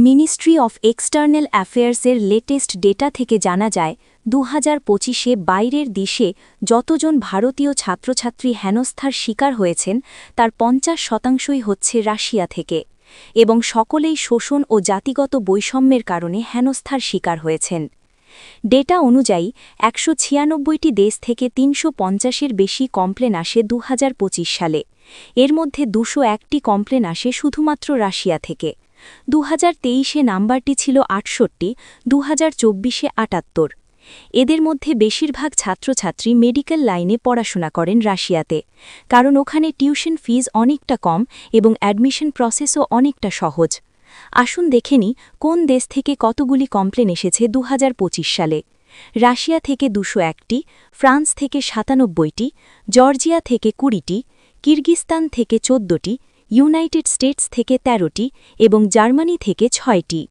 Ministry of external অ্যাফেয়ার্সের latest data থেকে জানা যায় 2025-এ বাইরের দেশে যতজন ভারতীয় ছাত্রছাত্রী হেনস্থার শিকার হয়েছেন তার 50% হচ্ছে রাশিয়া থেকে এবং সকলেই শোষণ ও জাতিগত বৈষম্যের কারণে হেনস্থার শিকার হয়েছেন। ডেটা অনুযায়ী 196টি দেশ থেকে 350-এর বেশি কমপ্লেন আসে 2025 সালে। এর মধ্যে 201টি কমপ্লেন আসে শুধুমাত্র রাশিয়া থেকে। 2023-এ নাম্বারটি ছিল 68, 2024-এ 78। এদের মধ্যে বেশিরভাগ ছাত্রছাত্রী মেডিকেল লাইনে পড়াশোনা করেন রাশিয়াতে, কারণ ওখানে টিউশন ফিজ অনেকটা কম এবং অ্যাডমিশন প্রসেসও অনেকটা সহজ। আসুন দেখে নিই কোন দেশ থেকে কতগুলি কমপ্লেন এসেছে 2025 সালে। রাশিয়া থেকে 201টি, ফ্রান্স থেকে 97টি, জর্জিয়া থেকে 20টি, কিরগিস্তান থেকে 14টি, ইউনাইটেড স্টেটস থেকে 13টি এবং জার্মানি থেকে 6টি।